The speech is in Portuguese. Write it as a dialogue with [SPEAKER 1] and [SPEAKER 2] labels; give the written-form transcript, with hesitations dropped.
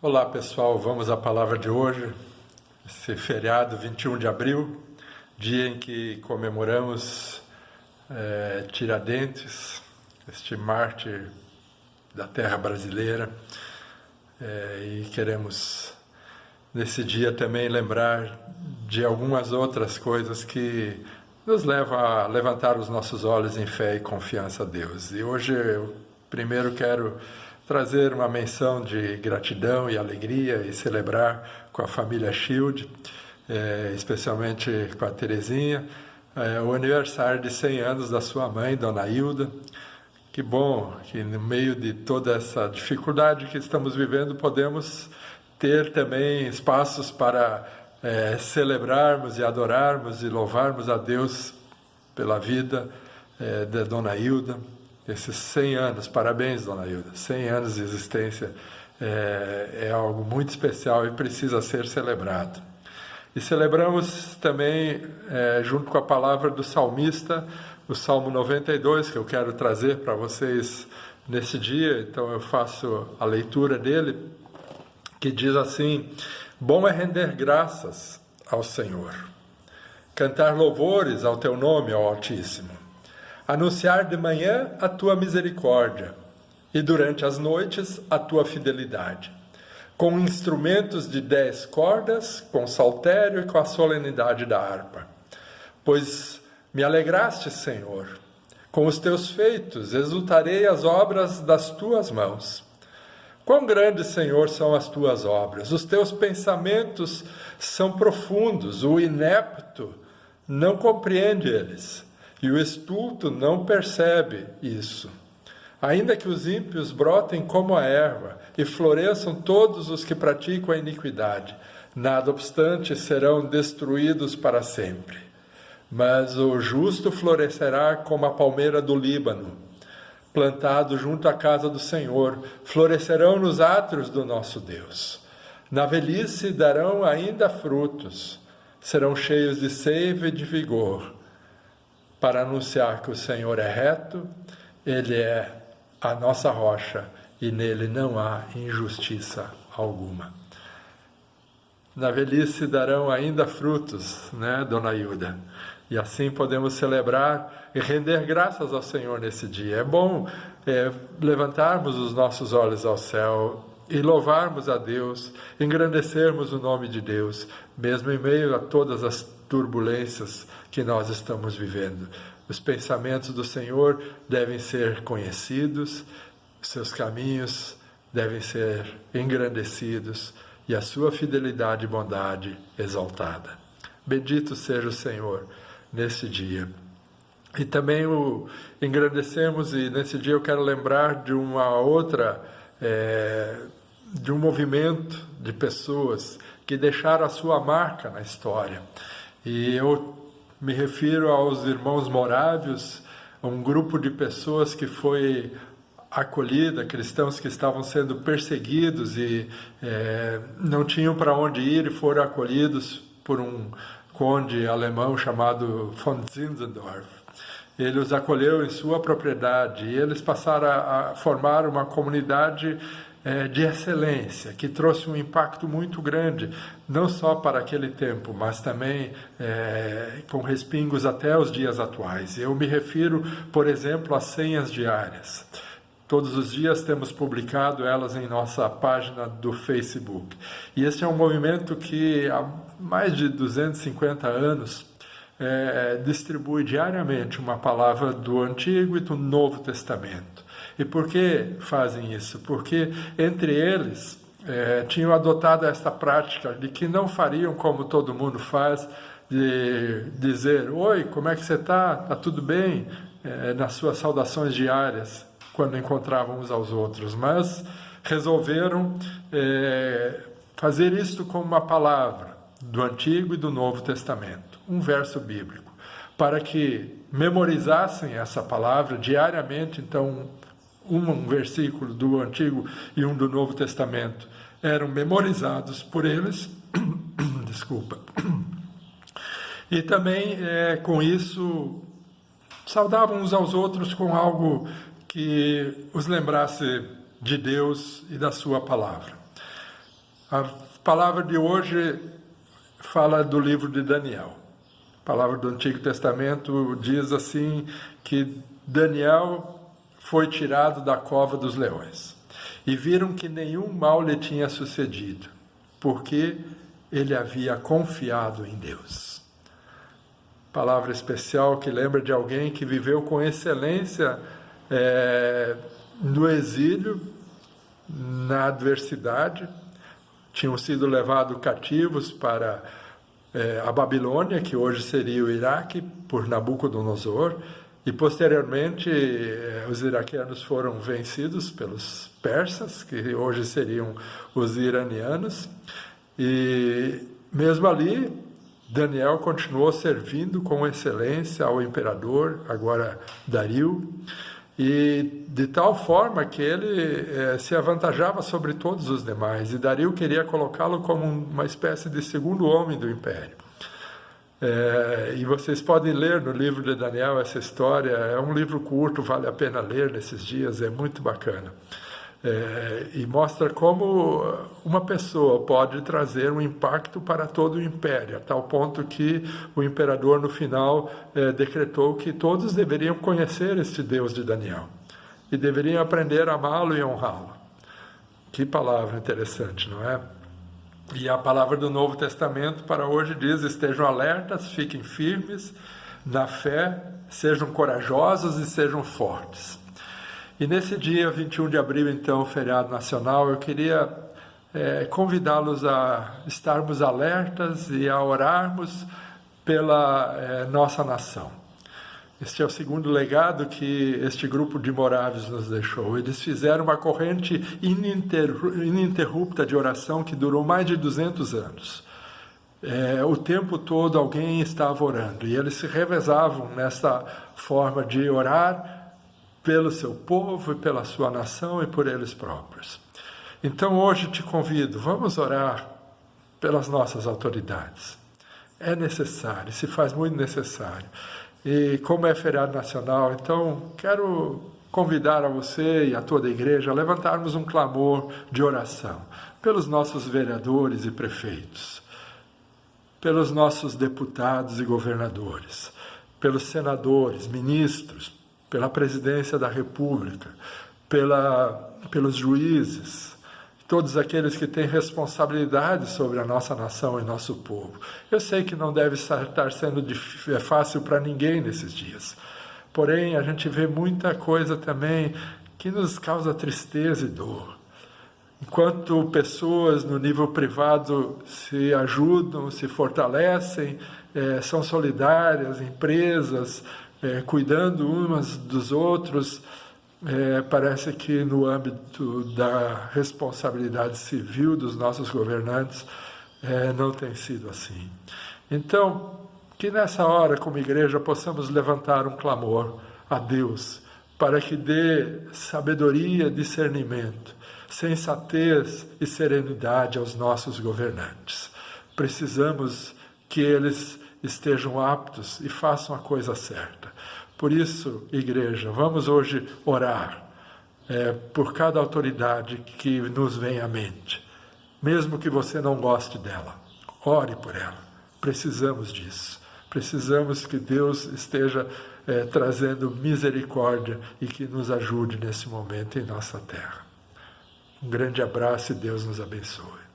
[SPEAKER 1] Olá pessoal, vamos à palavra de hoje, esse feriado 21 de abril, dia em que comemoramos Tiradentes, este mártir da terra brasileira, e queremos nesse dia também lembrar de algumas outras coisas que nos levam a levantar os nossos olhos em fé e confiança a Deus. E hoje eu primeiro quero trazer uma menção de gratidão e alegria e celebrar com a família Shield, especialmente com a Terezinha, o aniversário de 100 anos da sua mãe, Dona Hilda. Que bom que no meio de toda essa dificuldade que estamos vivendo, podemos ter também espaços para celebrarmos e adorarmos e louvarmos a Deus pela vida da Dona Hilda. Esses 100 anos, parabéns, Dona Hilda, 100 anos de existência é algo muito especial e precisa ser celebrado. E celebramos também, junto com a palavra do salmista, o Salmo 92, que eu quero trazer para vocês nesse dia. Então eu faço a leitura dele, que diz assim: bom é render graças ao Senhor, cantar louvores ao teu nome, ó Altíssimo, anunciar de manhã a tua misericórdia e durante as noites a tua fidelidade, com instrumentos de 10 cordas, com saltério e com a solenidade da harpa. Pois me alegraste, Senhor, com os teus feitos, exultarei as obras das tuas mãos. Quão grandes, Senhor, são as tuas obras, os teus pensamentos são profundos, o inepto não compreende eles. E o estulto não percebe isso. Ainda que os ímpios brotem como a erva e floresçam todos os que praticam a iniquidade, nada obstante serão destruídos para sempre. Mas o justo florescerá como a palmeira do Líbano, plantado junto à casa do Senhor, florescerão nos átrios do nosso Deus. Na velhice darão ainda frutos, serão cheios de seiva e de vigor, para anunciar que o Senhor é reto, Ele é a nossa rocha e nele não há injustiça alguma. Na velhice darão ainda frutos, né, Dona Hilda? E assim podemos celebrar e render graças ao Senhor nesse dia. É bom levantarmos os nossos olhos ao céu e louvarmos a Deus, engrandecermos o nome de Deus, mesmo em meio a todas as turbulências que nós estamos vivendo. Os pensamentos do Senhor devem ser conhecidos, seus caminhos devem ser engrandecidos e a sua fidelidade e bondade exaltada. Bendito seja o Senhor nesse dia. E também o engrandecemos, e nesse dia eu quero lembrar de uma outra, de um movimento de pessoas que deixaram a sua marca na história. E eu me refiro aos irmãos morávios, um grupo de pessoas que foi acolhida, cristãos que estavam sendo perseguidos e não tinham para onde ir e foram acolhidos por um conde alemão chamado von Zinzendorf. Ele os acolheu em sua propriedade e eles passaram a formar uma comunidade de excelência, que trouxe um impacto muito grande, não só para aquele tempo, mas também com respingos até os dias atuais. Eu me refiro, por exemplo, às senhas diárias. Todos os dias temos publicado elas em nossa página do Facebook. E esse é um movimento que há mais de 250 anos distribui diariamente uma palavra do Antigo e do Novo Testamento. E por que fazem isso? Porque entre eles tinham adotado esta prática de que não fariam como todo mundo faz, de dizer: oi, como é que você está? Está tudo bem? Nas suas saudações diárias, quando encontravam uns aos outros, mas resolveram fazer isto como uma palavra do Antigo e do Novo Testamento, um verso bíblico, para que memorizassem essa palavra diariamente. Então, um versículo do Antigo e um do Novo Testamento eram memorizados por eles, desculpa, e também com isso saudavam uns aos outros com algo que os lembrasse de Deus e da sua palavra. A palavra de hoje fala do livro de Daniel. A palavra do Antigo Testamento diz assim que Daniel foi tirado da cova dos leões e viram que nenhum mal lhe tinha sucedido, porque ele havia confiado em Deus. Palavra especial que lembra de alguém que viveu com excelência no exílio, na adversidade. Tinham sido levados cativos para a Babilônia, que hoje seria o Iraque, por Nabucodonosor, e posteriormente os iraquianos foram vencidos pelos persas, que hoje seriam os iranianos, e mesmo ali Daniel continuou servindo com excelência ao imperador, agora Dario, e de tal forma que ele se avantajava sobre todos os demais, e Dario queria colocá-lo como uma espécie de segundo homem do império. E vocês podem ler no livro de Daniel essa história, é um livro curto, vale a pena ler nesses dias, é muito bacana. E mostra como uma pessoa pode trazer um impacto para todo o império, a tal ponto que o imperador no final decretou que todos deveriam conhecer este Deus de Daniel e deveriam aprender a amá-lo e honrá-lo. Que palavra interessante, não é? E a palavra do Novo Testamento para hoje diz: estejam alertas, fiquem firmes na fé, sejam corajosos e sejam fortes. E nesse dia, 21 de abril, então, feriado nacional, eu queria convidá-los a estarmos alertas e a orarmos pela nossa nação. Este é o segundo legado que este grupo de moráveis nos deixou. Eles fizeram uma corrente ininterrupta de oração que durou mais de 200 anos. O tempo todo alguém estava orando, e eles se revezavam nessa forma de orar pelo seu povo e pela sua nação e por eles próprios. Então hoje te convido, vamos orar pelas nossas autoridades. É necessário, se faz muito necessário. E como é feriado nacional, então quero convidar a você e a toda a igreja a levantarmos um clamor de oração pelos nossos vereadores e prefeitos, pelos nossos deputados e governadores, pelos senadores, ministros, pela presidência da República, pelos juízes, todos aqueles que têm responsabilidade sobre a nossa nação e nosso povo. Eu sei que não deve estar sendo fácil para ninguém nesses dias, porém a gente vê muita coisa também que nos causa tristeza e dor. Enquanto pessoas no nível privado se ajudam, se fortalecem, são solidárias, empresas, cuidando umas dos outros, parece que no âmbito da responsabilidade civil dos nossos governantes não tem sido assim. Então, que nessa hora, como igreja, possamos levantar um clamor a Deus para que dê sabedoria, discernimento, sensatez e serenidade aos nossos governantes. Precisamos que eles estejam aptos e façam a coisa certa. Por isso, igreja, vamos hoje orar por cada autoridade que nos vem à mente. Mesmo que você não goste dela, ore por ela. Precisamos disso. Precisamos que Deus esteja trazendo misericórdia e que nos ajude nesse momento em nossa terra. Um grande abraço e Deus nos abençoe.